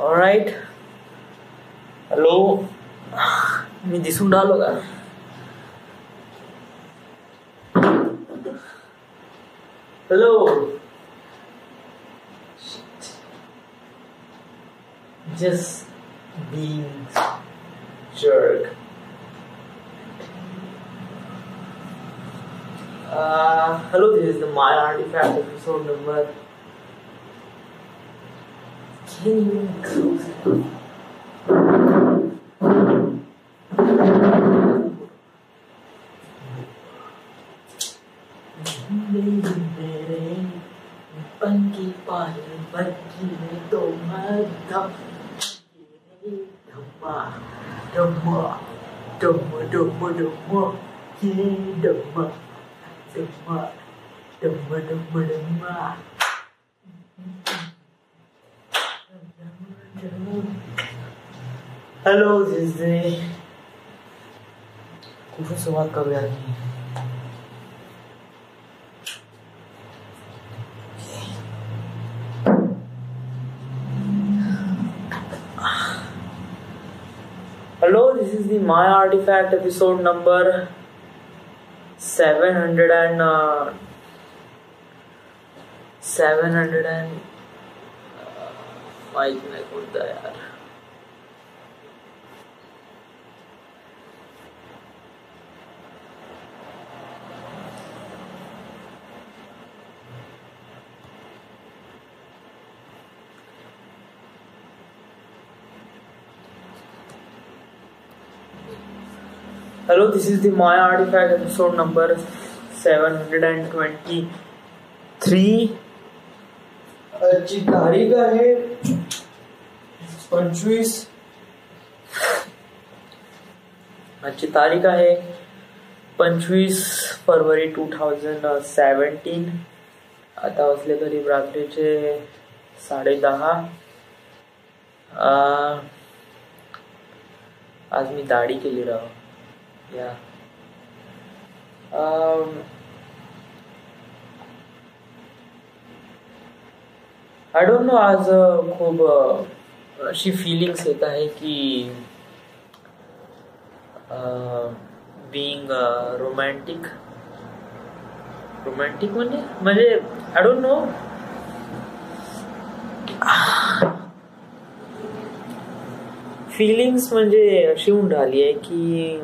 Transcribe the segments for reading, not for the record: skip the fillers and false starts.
Alright. Hello, मी दिसून राहिलो का? Hello. Just being jerk. Hello, this is the My Artifact episode number. Can you close it? Bunky pile, bunky to madam. Dhamma, dhamma, dhamma, dhamma, dhamma, dhamma, dhamma, dhamma, dhamma, dhamma. Hello, this is the. कुछ सवाल करूया की. Hello, this is the My Artifact episode number 700 and माहित नाही कोणता यार. Hello, this is the My Artifact episode number 723. आजची तारीख आहे 25. आजची तारीख आहे 25 फरवरी 2017. आता वाजले करीब रात्रीचे 10:30. आज मी दाढी केली राव. Yeah. I don't know. आज खूप अशी फिलिंग्स येत आहे की being romantic म्हणजे I don't know. फिलिंग्स म्हणजे अशी होऊन राहिली आहे की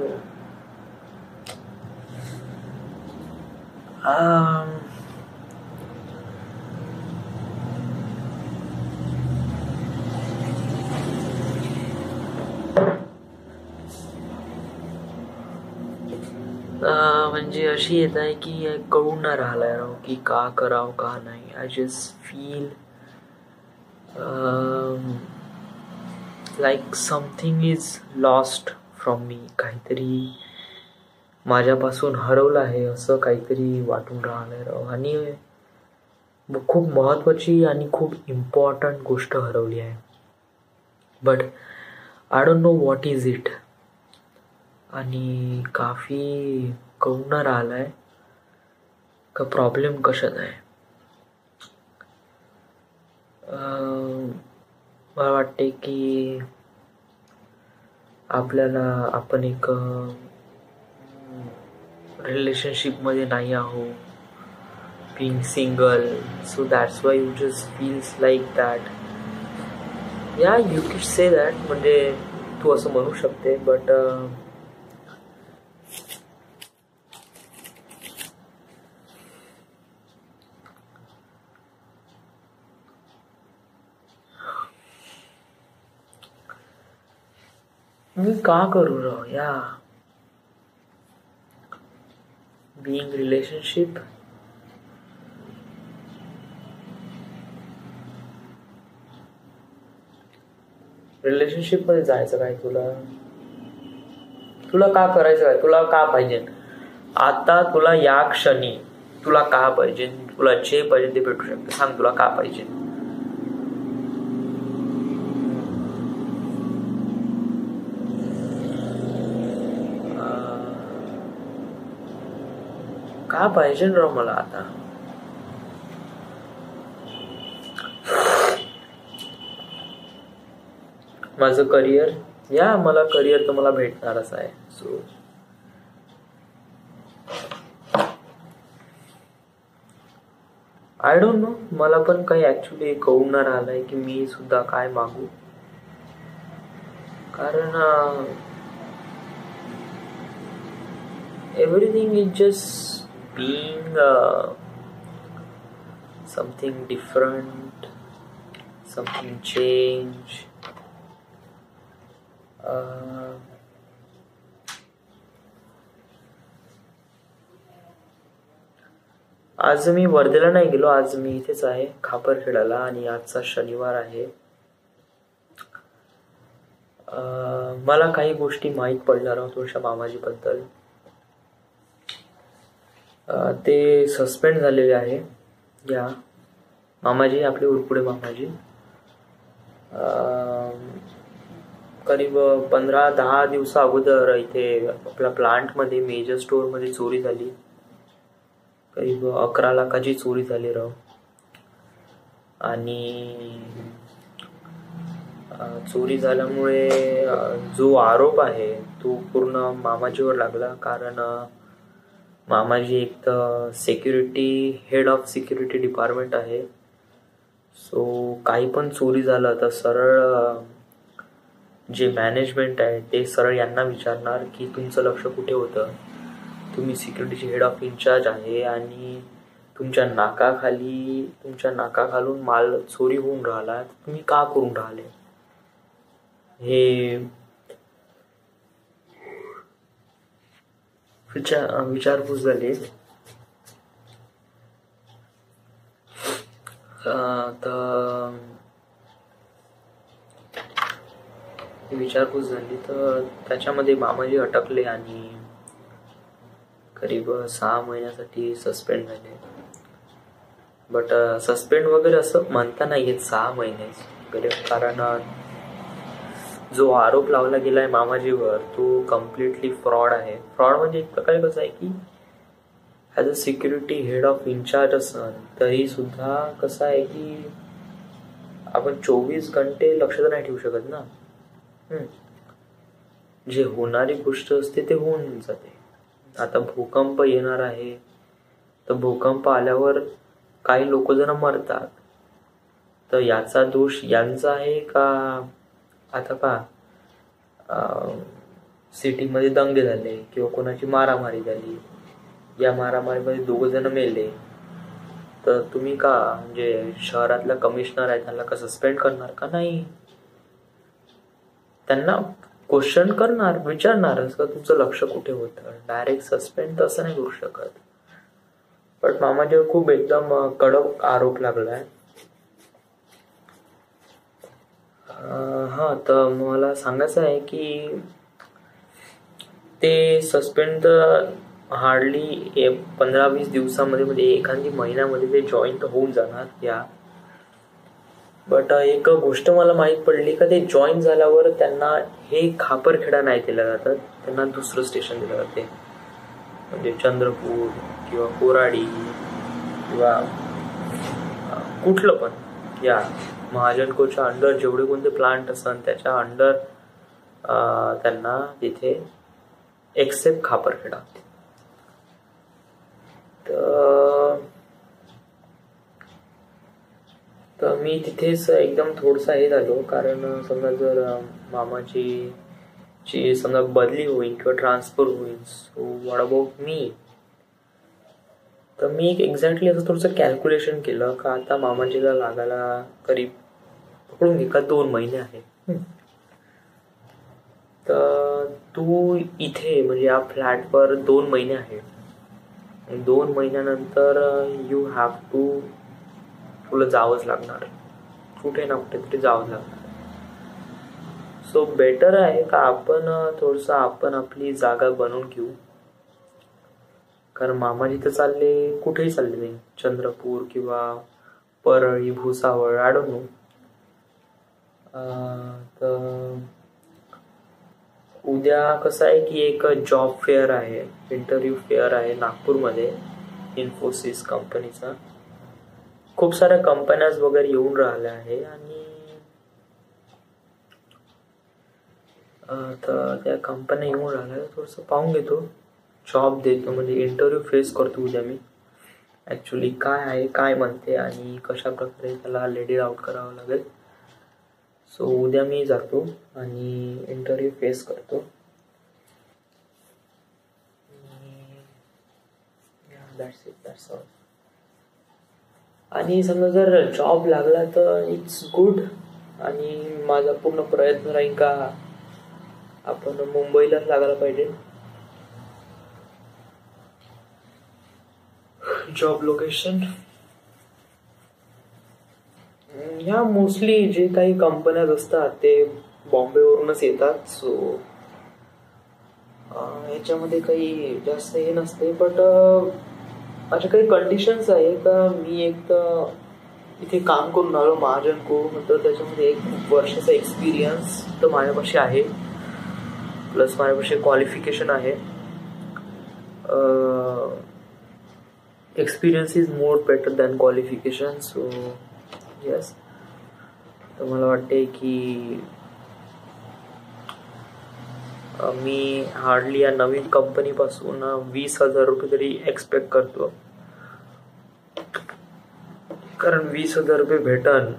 म्हणजे अशी येत आहे की कळून नाही राहिलाय राव की का करावं का नाही. I just feel like something is lost from me. काहीतरी माझ्यापासून हरवलं आहे असं काहीतरी वाटून राहिलंय राव. आणि खूप महत्वाची आणि खूप इम्पॉर्टंट गोष्ट हरवली आहे. But I don't know what is it. आणि काफी कळून राहिलाय का प्रॉब्लेम कशात आहे. मला वाटते की आपण एक रिलेशनशिप मध्ये नाही आहो. being single, so that's why you just feels like that. Yeah, you could say that. म्हणजे तू असं म्हणू शकते. बट मी का करू राव या being relationship. रिलेशनशिप मध्ये जायचं काय. तुला का करायचं काय. तुला का पाहिजे आता. तुला या क्षणी तुला का पाहिजे. तुला जे पाहिजे ते भेटू शकते. सांग तुला का पाहिजे. का पाहिजे राव मला आता. माझं करिअर, मला करिअर तर मला भेटणारच आहे. सो आय डोंट नो, मला पण काही ॲक्च्युली कळून नाही राहिलंय की मी सुद्धा काय मागू. कारण everything is just being something different, something change. आज मी वर्धेला नाही गेलो, आज मी इथेच आहे खापरखेडाला, आणि आजचा शनिवार आहे. मला काही गोष्टी माहीत पडणार थोड्याशा मामाजीबद्दल. ते सस्पेंड झालेले आहे. या मामाजी, आपले उरपुडे मामाजी, करीब 15-10 दिवसा अगोदर इथे आपल्या प्लांटमध्ये मेजर स्टोअरमध्ये चोरी झाली. करीब 11 लाखाची चोरी झाली आणि चोरी झाल्यामुळे जो आरोप आहे तो पूर्ण मामाजीवर लागला. कारण मामाजी एक तर हेड ऑफ सिक्युरिटी डिपार्टमेंट आहे. सो काही पण चोरी झालं तर सरळ जे मॅनेजमेंट आहे ते सरळ यांना विचारणार की तुमचं लक्ष कुठे होतं, तुम्ही सिक्युरिटीचे हेड ऑफ इन्चार्ज आहे आणि तुमच्या नाकाखालून माल चोरी होऊन राहिला, तुम्ही का करून राहिले, हे विचारपूस झाली. तर विचारपूस झाली तर त्याच्यामध्ये मामाजी अटकले आणि करीब 6 महिन्यासाठी सस्पेंड झाले. बट सस्पेंड वगैरे असं म्हणता नाही येत 6 महिने वगैरे, कारण जो आरोप लावला गेलाय मामाजीवर तो कम्प्लिटली फ्रॉड आहे. फ्रॉड म्हणजे एक प्रकारे कसं आहे की as a security head of incharge असन तरी सुद्धा कसं आहे की आपण 24 घंटे लक्ष तर नाही ठेवू शकत ना. जे होणारी गोष्ट असते ते होऊन जाते. आता भूकंप येणार आहे तर भूकंप आल्यावर काही लोक जण मरतात, तर याचा दोष यांचा आहे का? आता का सिटीमध्ये दंगे झाले किंवा कोणाची मारामारी झाली, या मारामारीमध्ये 2 जण मेले, तर तुम्ही का म्हणजे शहरातला कमिशनर आहे त्यांना का सस्पेंड करणार का? नाही, त्यांना क्वेश्चन करणार, विचारणारच का तुमचं लक्ष कुठे होतं. डायरेक्ट सस्पेंड तसं नाही करू शकत. बट मामाजीवर खूप एकदम कडक आरोप लागलाय. तर मला सांगायचं आहे की ते सस्पेंड हार्डली 15-20 दिवसामध्ये एखादी महिन्यामध्ये ते जॉईन होऊन जाणार या. बट एक गोष्ट मला माहीत पडली का ते जॉईन झाल्यावर त्यांना हे खापरखेडा नाही दिला जातात, त्यांना दुसरं स्टेशन दिलं जाते, म्हणजे चंद्रपूर किंवा कोराडी किंवा कुठलं पण या महाजनकोच्या अंडर जेवढे कोणते प्लांट असन त्याच्या अंडर त्यांना तिथे एक्सेप्ट खापरखेडा. तर मी तिथेच एकदम थोडसा हे झालो, कारण समजा जर मामाची समजा बदली होईल किंवा ट्रान्सफर होईल, सो व्हॉट अबाउट मी. तर मी एक एक्झॅक्टली असं थोडंसं कॅल्क्युलेशन केलं का आता मामाजीला लागायला करीब पकडून घे का 2 महिने आहेत. तर तू इथे म्हणजे या फ्लॅटवर 2 महिने आहे, 2 महिन्यानंतर यू हॅव टू, तुला जावंच लागणार, कुठे ना कुठे तरी जावंच लागणार. सो बेटर आहे का आपण थोडंसं आपली जागा बनवून घेऊ. कारण मामाजी तर चालले कुठेही चालले नाही, चंद्रपूर किंवा Parli, Bhusawal, I don't know. तर उद्या कसं आहे की एक जॉब फेअर आहे, इंटरव्ह्यू फेअर आहे नागपूरमध्ये, इन्फोसिस कंपनीचा. खूप साऱ्या कंपन्याज वगैरे येऊन राहिल्या आहे आणि तर त्या कंपन्या येऊन राहिल्या, थोडंसं पाहून घेतो, जॉब देतो, म्हणजे इंटरव्ह्यू फेस करतो उद्या मी. ॲक्च्युली काय आहे, काय म्हणते आणि कशा प्रकारे त्याला लेडी आउट करावं लागेल. सो उद्या मी जातो आणि इंटरव्ह्यू फेस करतो. That's all. आणि समजा जर जॉब लागला तर इट्स गुड, आणि माझा पूर्ण प्रयत्न राहील का आपण मुंबईलाच लागायला पाहिजे. जॉब लोकेशन ह्या मोस्टली जे काही कंपन्या असतात ते बॉम्बेवरूनच येतात. सो याच्यामध्ये काही जास्त हे नसते. बट माझ्या काही कंडिशन्स आहे का, मी एक तर इथे काम करून आलो महाजन को, तर त्याच्यामध्ये 1 वर्षाचा एक्सपिरियन्स तर माझ्यापाशी आहे, प्लस माझ्यापाशी क्वालिफिकेशन आहे. Experience is more better than qualification. So yes, तर मला वाटते की मी हार्डली या नवीन कंपनीपासून 20,000 रुपये तरी एक्सपेक्ट करतो, कारण 20,000 रुपये भेटन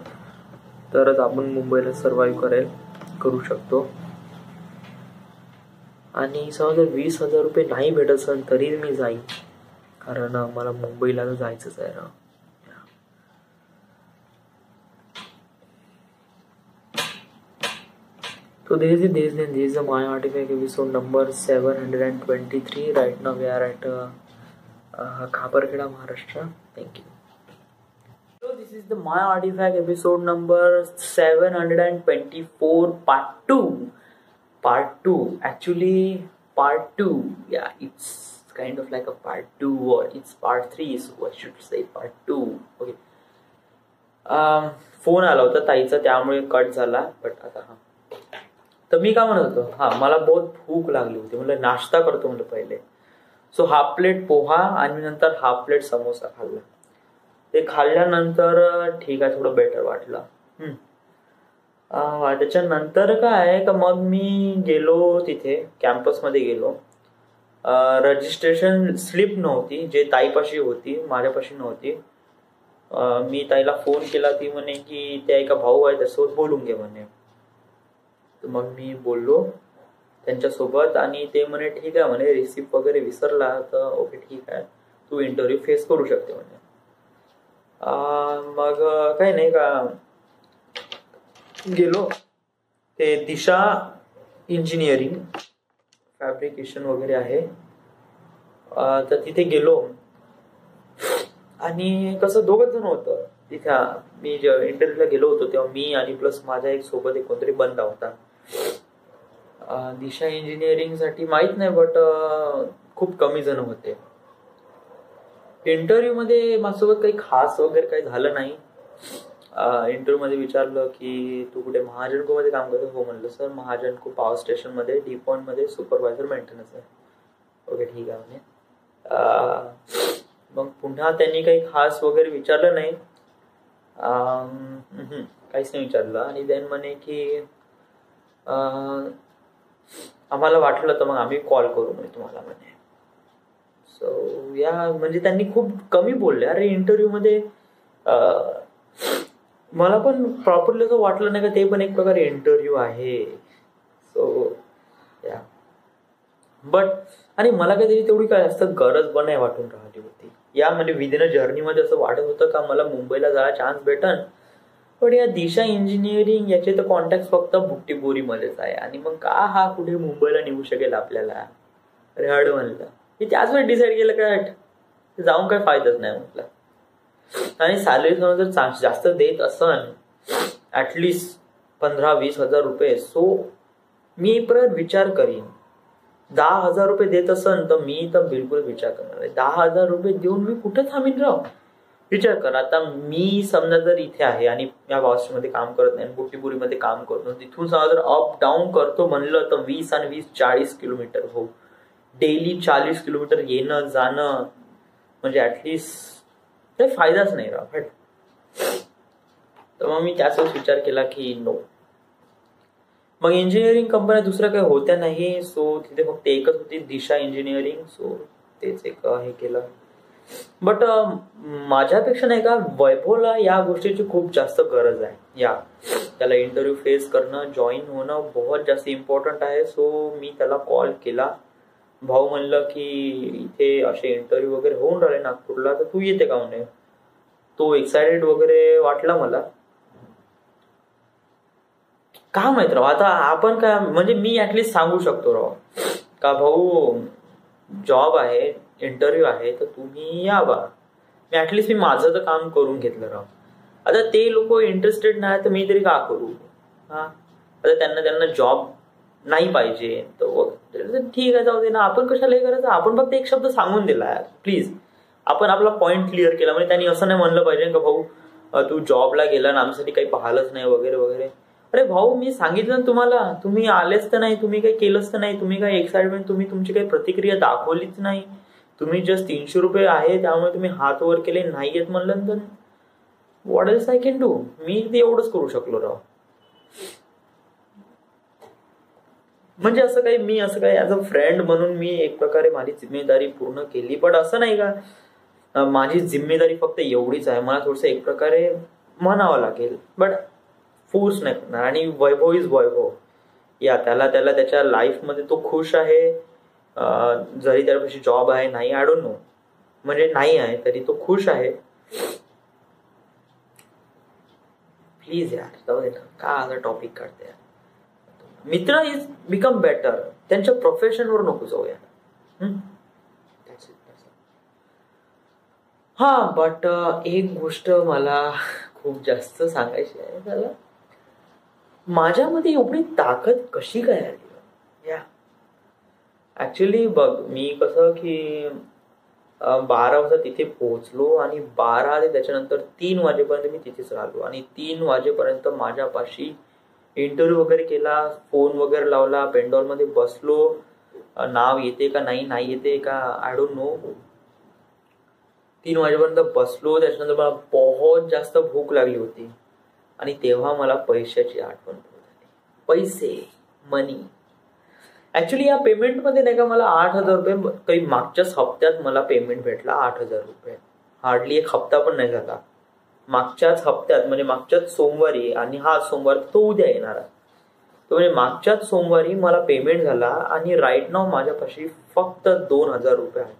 तरच आपण मुंबईला सर्वाईव्ह करू शकतो. आणि समजा 20,000 रुपये नाही भेटत असेल तरी मी जाईन, कारण मला मुंबईला तर जायचंच आहे ना. So this is the My Artifact episode number 723. Right now we are at Khaparkheda, Maharashtra. Thank you. So this is the My Artifact episode number 724, part 2. Part 2. Actually, part 2. Yeah, it's kind of like a part 2, or it's part 3, so I should say part 2. Okay. Phone आला होता ताईचा, त्यामुळे cut झाला. But आता तर मी काय म्हणत होतो, मला बहुत भूक लागली होती, म्हणलं नाश्ता करतो म्हणलं पहिले. सो 1/2 प्लेट पोहा आणि नंतर 1/2 प्लेट समोसा खाल्ला. ते खाल्ल्यानंतर ठीक आहे, थोडं बेटर वाटलं. त्याच्यानंतर काय आहे का, मग मी गेलो तिथे कॅम्पसमध्ये गेलो. रजिस्ट्रेशन स्लिप नव्हती, जे ताईपाशी होती, माझ्यापाशी नव्हती. मी ताईला फोन केला, ती म्हणे की त्या एका भाऊ आहे त्यासोबत बोलून घे म्हणे. तर मग मी बोललो त्यांच्यासोबत, आणि ते म्हणे ठीक आहे म्हणे, रिसिप्ट वगैरे विसरला तर ओके ठीक आहे, तू इंटरव्ह्यू फेस करू शकते म्हणे. मग काही नाही का, गेलो ते दिशा इंजिनिअरिंग फॅब्रिकेशन वगैरे आहे, तर तिथे गेलो. आणि कसं 2 जण होतं तिथे. मी जेव्हा इंटरव्ह्यूला गेलो होतो तेव्हा मी आणि प्लस माझ्या एक सोबत एक कोणतरी बंदा होता. दिशा इंजिनिअरिंग साठी माहित नाही, बट खूप कमी जण होते. इंटरव्ह्यू मध्ये माझ्यासोबत काही खास वगैरे काही झालं नाही. इंटरव्ह्यू मध्ये विचारलं की तू कुठे महाजनको मध्ये काम करतो? हो म्हणलं सर, महाजनको पॉवर स्टेशन मध्ये डिपॉइंट मध्ये सुपरवायझर मेंटेनन्स आहे. ओके ठीक आहे म्हणे. मग पुन्हा त्यांनी काही खास वगैरे विचारलं नाही, काहीच नाही विचारलं. आणि देन म्हणे की आम्हाला वाटलं तर मग आम्ही कॉल करू म्हणे तुम्हाला म्हणे. सो या म्हणजे त्यांनी खूप कमी बोलले. अरे इंटरव्ह्यू मध्ये मला पण प्रॉपरली असं वाटलं नाही का ते पण एक प्रकारे इंटरव्ह्यू आहे. सो या बट, आणि मला काहीतरी तेवढी काय जास्त गरज पण नाही वाटून राहिली होती. या म्हणजे विदिन अ जर्नीमध्ये असं वाटत होतं का मला मुंबईला जायला चान्स भेटन, पण या दिशा इंजिनिअरिंग याचे तर कॉन्टॅक्ट फक्त बुट्टीबोरीमध्येच आहे, आणि मग का हा कुठे मुंबईला निघू शकेल आपल्याला. अरे हड म्हणलं, मी त्याच वेळेस डिसाईड केलं का जाऊन काय फायदाच नाही म्हटलं. आणि सॅलरी जर जास्त देत असन, ऍटलिस्ट 15-20 हजार रुपये, सो मी परत विचार करीन. 10,000 रुपये देत असन तर मी तर बिलकुल विचार करणार आहे. 10,000 रुपये देऊन मी कुठे थांबीन राव. विचार कर, आता मी समजा जर इथे आहे आणि या मध्ये काम करत नाही, बुट्टीबुरीमध्ये काम करतो, तिथून समजा जर अप डाऊन करतो म्हणलं तर 20 आणि 20 40 किलोमीटर हो, डेली 40 किलोमीटर येणं जाणं, म्हणजे ऍटलिस्ट काही फायदाच नाही राव. तर मग मी त्याचाच विचार केला की नो, मग इंजिनिअरिंग कंपन्या दुसऱ्या काही होत्या नाही, सो तिथे फक्त एकच होती, दिशा इंजिनिअरिंग. सो तेच एक हे केलं. बट माझ्यापेक्षा नाही का वैभवला या गोष्टीची खूप जास्त गरज आहे. त्याला इंटरव्ह्यू फेस करणं, जॉईन होणं बहुत जास्त इम्पॉर्टंट आहे. सो मी त्याला कॉल केला. भाऊ म्हणलं की इथे असे इंटरव्ह्यू वगैरे होऊन राहिले नागपूरला, तर तू येते का म्हणे. तो एक्सायटेड वगैरे वाटला मला. का माहित राव, आता आपण काय म्हणजे मी ऍटलिस्ट सांगू शकतो राव का भाऊ जॉब आहे, इंटरव्ह्यू आहे, तर तुम्ही या बा. मी माझं तर काम करून घेतलं राव. आता ते लोक इंटरेस्टेड नाही तर मी तरी का करू. आता त्यांना जॉब नाही पाहिजे तर ठीक आहे, जाऊ दे ना. आपण कशाला हे करायचं. आपण फक्त एक शब्द सांगून दिला प्लीज. आपण आपला पॉइंट क्लिअर केला. म्हणजे त्यांनी असं नाही म्हणलं पाहिजे का भाऊ तू जॉबला गेला ना आमच्यासाठी काही पाहिलंच नाही वगैरे वगैरे. अरे भाऊ मी सांगितलं ना तुम्हाला, तुम्ही आलेच तर नाही, तुम्ही काही केलंच तर नाही, तुम्ही काही एक्साइटमेंट, तुम्ही तुमची काही प्रतिक्रिया दाखवलीच नाही. तुम्ही जस्ट 300 रुपये आहे त्यामुळे तुम्ही हात वर केले नाही येत म्हणलं तर what else I can do. मी ते एवढंच करू शकलो राव. म्हणजे मी असं काही ऍज अ फ्रेंड म्हणून मी एक प्रकारे माझी जिम्मेदारी पूर्ण केली. पण असं नाही का माझी जिम्मेदारी फक्त एवढीच आहे, मला थोडस एक प्रकारे म्हणावं लागेल. बट फोर्स नाही करणार. आणि वैभव इज वैभव. त्याला त्याच्या लाईफमध्ये तो खुश आहे. जरी त्यापाशी जॉब आहे नाही, आय डोंट नो, म्हणजे नाही आहे तरी तो खुश आहे. प्लीज यार जाऊ दे ना, का असा टॉपिक काढते. मित्र इज बिकम बेटर. त्यांच्या प्रोफेशनवर नको जाऊ यार. बट एक गोष्ट मला खूप जास्त सांगायची आहे. त्याला माझ्यामध्ये एवढी ताकद कशी काय आली. ऍक्च्युली बघ, मी कसं की 12 वाजता तिथे पोहोचलो आणि 12 ते त्याच्यानंतर 3 वाजेपर्यंत मी तिथेच राहिलो. आणि 3 वाजेपर्यंत माझ्यापाशी इंटरव्ह्यू वगैरे केला, फोन वगैरे लावला, पेंडॉल मध्ये बसलो. नाव येते का नाही येते का आय डोंट नो. 3 वाजेपर्यंत बसलो. त्याच्यानंतर मला बहुत जास्त भूक लागली होती आणि तेव्हा मला पैशाची आठवण झाली. पैसे, मनी. ऍक्च्युली या पेमेंटमध्ये नाही का मला 8,000 रुपये काही मागच्याच हप्त्यात मला पेमेंट भेटला. 8,000 रुपये. हार्डली एक हप्ता पण नाही झाला. मागच्याच हप्त्यात म्हणजे मागच्याच सोमवारी, आणि हा सोमवार तो उद्या येणार. तो म्हणजे मागच्याच सोमवारी मला पेमेंट झाला. आणि राईट नाव माझ्यापाशी फक्त 2,000 रुपये आहे.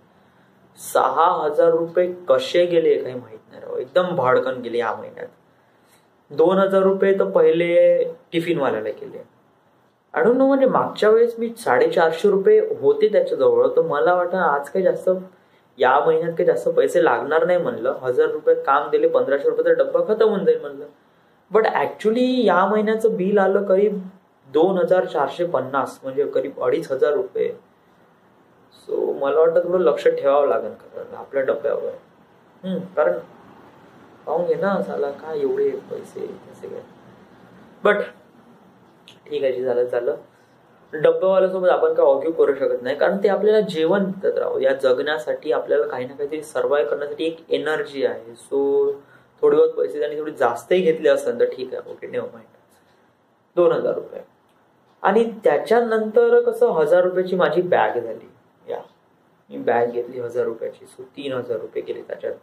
6,000 रुपये कसे गेले काही माहित नाही. एकदम भाडकन गेले या महिन्यात. 2,000 रुपये तर पहिले टिफिनवाल्याला गेले. I don't know. म्हणजे मागच्या वेळेस मी 450 रुपये होते त्याच्याजवळ, तर मला वाटतं आज काही जास्त या महिन्यात काही जास्त पैसे लागणार नाही म्हणलं. 1,000 रुपये काम दिले, 1,500 रुपयाचा डब्बा खतम होऊन जाईल म्हणलं. बट ऍक्च्युली या महिन्याचं बिल आलं करीब 2,450, म्हणजे करीब 2,500 रुपये. सो मला वाटतं थोडं लक्ष ठेवावं लागेल आपल्या डब्यावर. कारण पाहून घे ना साला काय एवढे पैसे कसे काय. बट ठीक आहे, झालं. डब्बावाल्यासोबत आपण काय ऑर्ग्यू करू शकत नाही, कारण ते आपल्याला जेवण देतात राव. या जगण्यासाठी आपल्याला काही ना काहीतरी सर्व्हाइव्ह करण्यासाठी एक एनर्जी आहे. सो थोडे बहुत पैसे त्यांनी थोडी जास्तही घेतले असेल तर ठीक आहे, ओके, नेव्हर माइंड. 2,000 रुपये. आणि त्याच्यानंतर कसं 1,000 रुपयाची माझी बॅग झाली. मी बॅग घेतली 1,000 रुपयाची. सो 3,000 रुपये गेले त्याच्यात.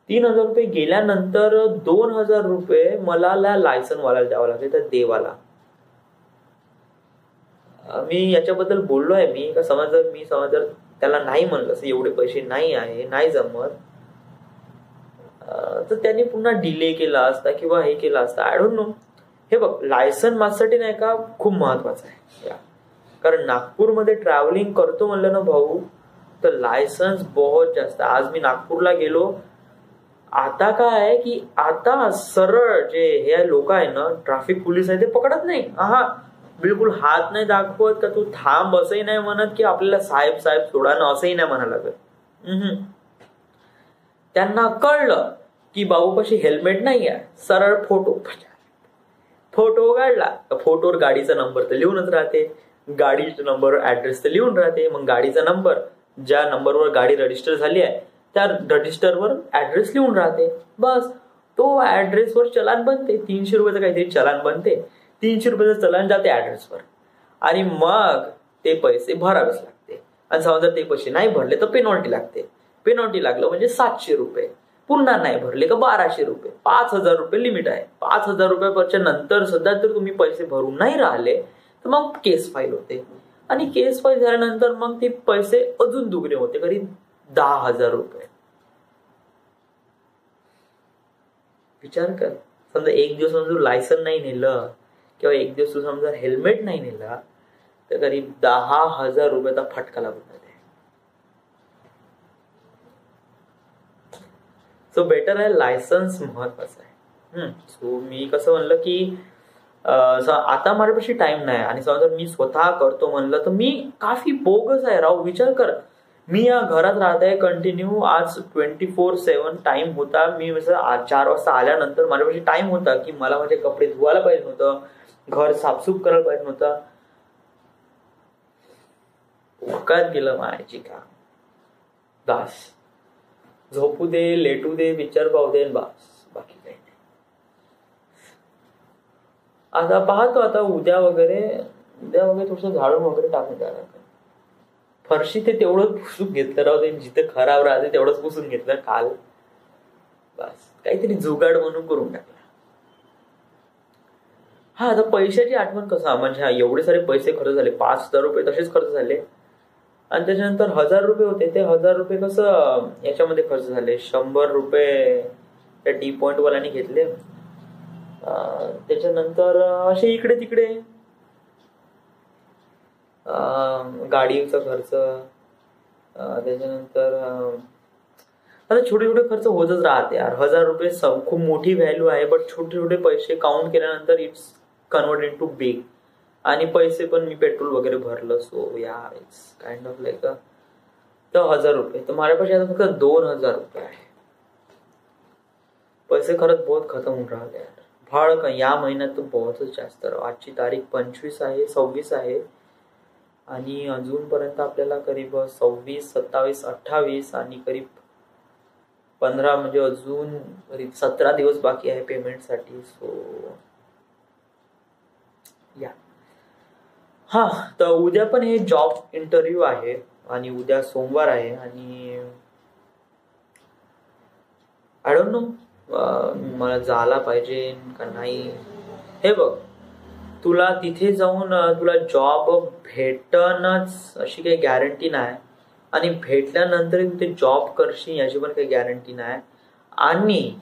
3,000 रुपये गेल्यानंतर 2,000 रुपये मला लायसन वाला द्यावं लागले, तर देवाला. मी याच्याबद्दल बोललो आहे. मी समज त्याला नाही म्हणलं असं एवढे पैसे नाही आहे, नाही जमत, तर त्यांनी पुन्हा डिले केला असता किंवा हे केला असता. I don't know. हे बघ, लायसन माझ्यासाठी नाही का खूप महत्वाचं आहे. कारण नागपूरमध्ये ट्रॅव्हलिंग करतो म्हणलं ना भाऊ, तर लायसन्स बहुत जास्त. आज मी नागपूरला गेलो. आता काय आहे की आता सरळ जे हे लोक आहे ना, ट्रॅफिक पोलीस आहे, ते पकडत नाही. बिलकुल हात नाही दाखवत का तू थांब असंही नाही म्हणत की आपल्याला साहेब सोडा ना असंही नाही म्हणा लागत. त्यांना कळलं की बाबूपाशी हेल्मेट नाही आहे. सरळ फोटो काढला. फोटोवर गाडीचा नंबर तर लिहूनच राहते, गाडीचा नंबर ऍड्रेस तर लिहून राहते. मग गाडीचा नंबर, ज्या नंबरवर गाडी रजिस्टर झाली आहे त्या रजिस्टरवर ऍड्रेस लिहून राहते. बस तो ऍड्रेसवर चलान बनते. 300 रुपयाचं काहीतरी चलान बनते. ₹300 चलन जाते ऍड्रेसवर आणि मग ते पैसे भरावेच लागते. आणि समजा ते पैसे नाही भरले तर पेनॉल्टी लागते. पेनॉल्टी लागलं म्हणजे ₹700. पुन्हा नाही भरले का ₹1200. ₹5000 लिमिट आहे. ₹5000 नंतर सुद्धा जर तुम्ही पैसे भरून नाही राहिले तर मग केस फाईल होते. आणि केस फाईल झाल्यानंतर मग ते पैसे अजून दुगणे होते, कधी ₹10,000. विचार कर, समजा एक दिवस समजा लायसन नाही नेलं किंवा एक दिवस तू समजा हेल्मेट नाही नेला तर करीब ₹10,000 फटका लागून जाते. सो बेटर आहे लायसन्स महत्वाचं आहे. सो मी कसं म्हणलं की आता माझ्यापाशी टाइम नाही आणि समजा मी स्वतः करतो म्हणलं तर मी काफी बोगस आहे राव. विचार कर, मी या घरात राहत आहे कंटिन्यू. आज 24/7 टाइम होता. मी 4 वाजता आल्यानंतर माझ्यापाशी टाइम होता की मला माझे कपडे धुवायला पाहिजे नव्हतं, घर साफसूफ करायला पाहिजे नव्हतं. उकात गेलं मायाची का दास. झोपू दे, लेटू दे, पिक्चर पाहू दे, बास, बाकी काही नाही. आता पाहतो, आता उद्या वगैरे थोडस झाडून वगैरे टाकून द्यायला. फरशी ते तेवढंच पुसून घेतलं राहू दे, जिथे खराब राहते तेवढंच पुसून घेतलं काल. बस काहीतरी जुगाड म्हणून करून टाकला. हा, आता पैशाची आठवण कसा, म्हणजे एवढे सारे पैसे खर्च झाले, ₹5,000 तसेच खर्च झाले. आणि त्याच्यानंतर ₹1,000 होते, ते ₹1,000 कसं याच्यामध्ये खर्च झाले. ₹100 त्या टी पॉइंट वाल्याने घेतले. त्याच्यानंतर असे इकडे तिकडे गाडीचा खर्च, त्याच्यानंतर आता छोटे छोटे खर्च होतच राहते यार. ₹1,000 खूप मोठी व्हॅल्यू आहे, बट छोटे छोटे पैसे काउंट केल्यानंतर it's convert into big. आणि पैसे पण मी पेट्रोल वगैरे भरलं. सो या इट्स काइंड ऑफ लाईक तर ₹1,000. तर माझ्यापाशी आता फक्त ₹2,000 आहे. पैसे खरंच बहुत खतम होऊन राहिले यार. भाड का या महिन्यात तर बहुतच जास्त. आजची तारीख 26 आहे, 26 आहे आणि अजूनपर्यंत आपल्याला करीब 26, 27, 28 आणि करीब 15 म्हणजे अजून करीब 17 दिवस बाकी आहे पेमेंटसाठी. सो या हा, तर उद्या पण हे जॉब इंटरव्ह्यू आहे आणि उद्या सोमवार आहे आणि आय डोंट नो मला जायला पाहिजे का नाही. हे बघ, तुला तिथे जाऊन तुला जॉब भेटणंच अशी काही गॅरंटी नाही आणि भेटल्यानंतर तू ते जॉब करशील याची पण काही गॅरंटी नाही. आणि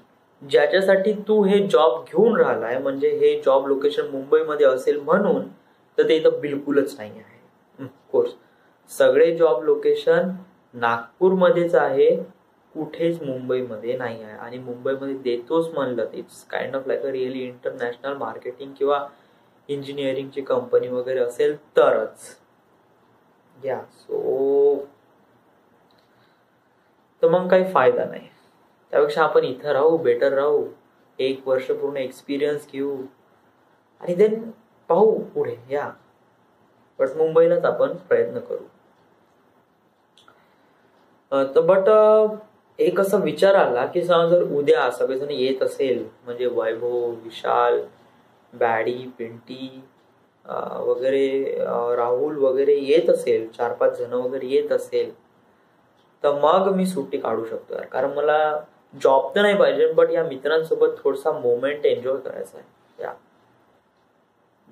ज्याच्यासाठी तू हे जॉब घेऊन राहिलाय, म्हणजे हे जॉब लोकेशन मुंबईमध्ये असेल म्हणून, तर ते इथं बिलकुलच नाही आहे. ऑफकोर्स सगळे जॉब लोकेशन नागपूरमध्येच आहे, कुठेच मुंबईमध्ये नाही आहे. आणि मुंबईमध्ये देतोच म्हणलं it's kind of like a really international marketing किंवा इंजिनिअरिंगची कंपनी वगैरे असेल तरच. या सो तर मग काही फायदा नाही. त्यापेक्षा आपण इथं राहू, बेटर राहू, 1 वर्ष पूर्ण एक्सपिरियन्स घेऊ आणि देन पाहू पुढे. या बट मुंबईलाच आपण प्रयत्न करू. तर बट एक असा विचार आला की जर उद्या सगळेजण येत असेल, म्हणजे वैभव, विशाल, बॅडी, पिंटी वगैरे, राहुल वगैरे येत असेल, 4-5 जण वगैरे येत असेल, तर मग मी सुट्टी काढू शकतो यार. कारण मला जॉब तर नाही पाहिजे, बट या मित्रांसोबत थोडासा मोमेंट एन्जॉय करायचा आहे. या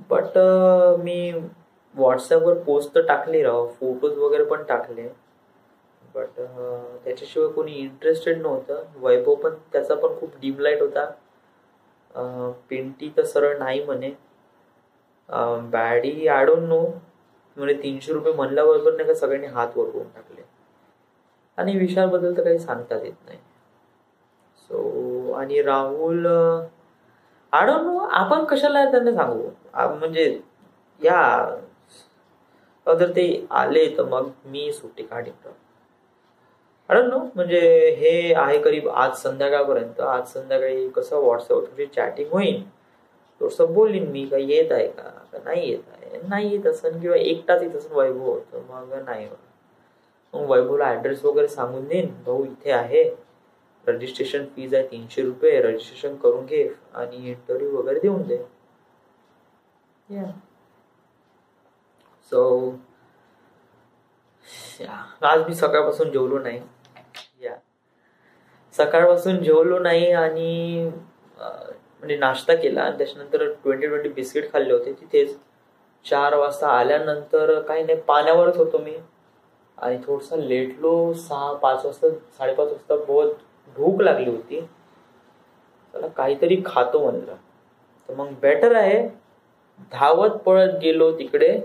बट मी व्हॉट्सअपवर पोस्ट तर टाकली राव, फोटोज वगैरे पण टाकले, बट त्याच्याशिवाय कोणी इंटरेस्टेड नव्हतं. वैभव पण त्याचा पण खूप डीम लाईट होता. पिंटी तर सरळ नाही म्हणे. बॅडी आय डोंट नो म्हणजे ₹300 म्हणल्याबरोबर नाही का सगळ्यांनी हात वर करून टाकले. आणि विशाल बद्दल तर काही सांगताच येत नाही. सो आणि राहुल आय डोंट नो, आपण कशाला त्यांना सांगू. म्हणजे या जर ते आले तर मग मी सुट्टी काढीन. आय डोंट नो, म्हणजे हे आहे करीब आज संध्याकाळपर्यंत. आज संध्याकाळी कसं व्हॉट्सअपवर तुझी चॅटिंग होईल, थोडंसं बोलीन मी का येत आहे का नाही येत आहे. नाही येत असन किंवा एकटाच येत असन वैभव होतं, मग नाही होत. मग वैभवला ऍड्रेस वगैरे सांगून देईन, भाऊ इथे आहे, रजिस्ट्रेशन फीज आहे ₹300, रजिस्ट्रेशन करून घे आणि इंटरव्ह्यू वगैरे देऊन दे. Yeah. सो आज मी सकाळपासून जेवलो नाही. या सकाळपासून जेवलो नाही आणि म्हणजे नाश्ता केला आणि त्याच्यानंतर 20 बिस्किट खाल्ले होते तिथेच. 4 वाजता आल्यानंतर काही नाही, पाण्यावरच होतो मी आणि थोडसा लेटलो. 5 वाजता 5:30 वाजता बहुत भूक लागली होती. त्याला काहीतरी खातो म्हणलं, तर मग बेटर आहे धावत पळत गेलो तिकडे.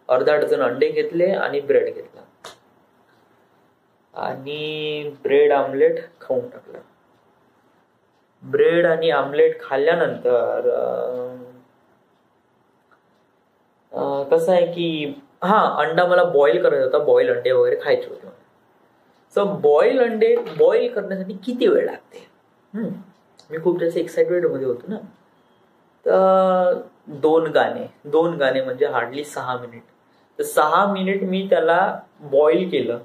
अर्धा डझन अंडे घेतले आणि ब्रेड घेतला आणि ब्रेड आमलेट खाऊन टाकलं. ब्रेड आणि आमलेट खाल्ल्यानंतर कसं आहे की अंडा मला बॉईल करायचा होता. बॉईल अंडे वगैरे खायचे होते मला. सो बॉईल अंडे बॉईल करण्यासाठी किती वेळ लागते. मी खूप जास्त एक्साइटेड मध्ये होतो ना. तर 2 गाणे म्हणजे हार्डली 6 मिनिट. तर 6 मिनिट मी त्याला बॉईल केलं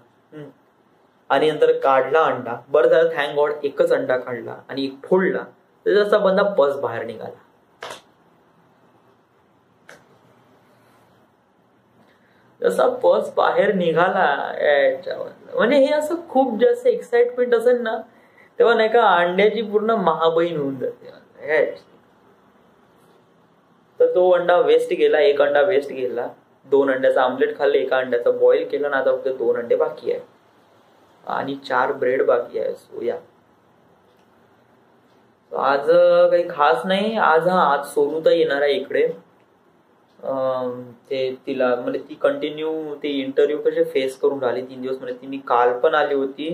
आणि नंतर काढला अंडा. बरं झालं, थँक गॉड एकच अंडा काढला आणि एक फोडला तर जसा बंदा पस बाहेर निघाला. जसा पस बाहेर निघाला म्हणजे हे असं खूप जास्त एक्साइटमेंट असेल ना तेव्हा नाही का अंड्याची पूर्ण महाबहीण होऊन जाते. तर तो अंडा वेस्ट गेला, एक अंडा वेस्ट गेला. 2 अंड्याचा आमलेट खाल्ले, एका अंड्याचा बॉईल केलं ना. आता फक्त 2 अंडे बाकी आहे आणि 4 ब्रेड बाकी आहे. सो या आज काही खास नाही. आज सोनूताई येणार आहे इकडे. ते तिला म्हणजे ती कंटिन्यू ते इंटरव्ह्यू कसे फेस करून राहिली 3 दिवस. म्हणजे तिने काल पण आली होती,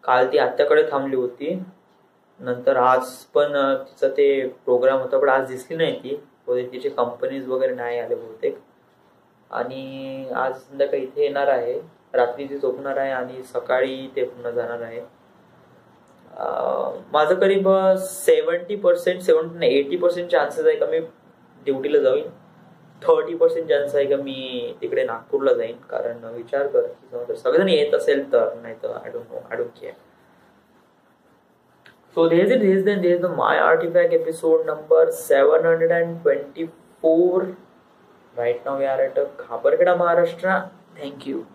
काल ती आत्याकडे थांबली होती. नंतर आज पण तिचा ते प्रोग्राम होता पण आज दिसली नाही ती. तिचे कंपनीज वगैरे नाही आले बहुतेक. आणि आज संध्याकाळी इथे येणार आहे, रात्री ती झोपणार आहे आणि सकाळी ते पुन्हा जाणार आहे. माझं करीब 80% चान्सेस आहे का मी ड्युटीला जाईन. 30% चान्स आहे का मी तिकडे नागपूरला जाईन. कारण विचार कर की सगळेजण येत असेल तर, नाही तर I don't care. So this is the My Artifact episode number 724. Right now we are at Khabarkeda, Maharashtra. Thank you.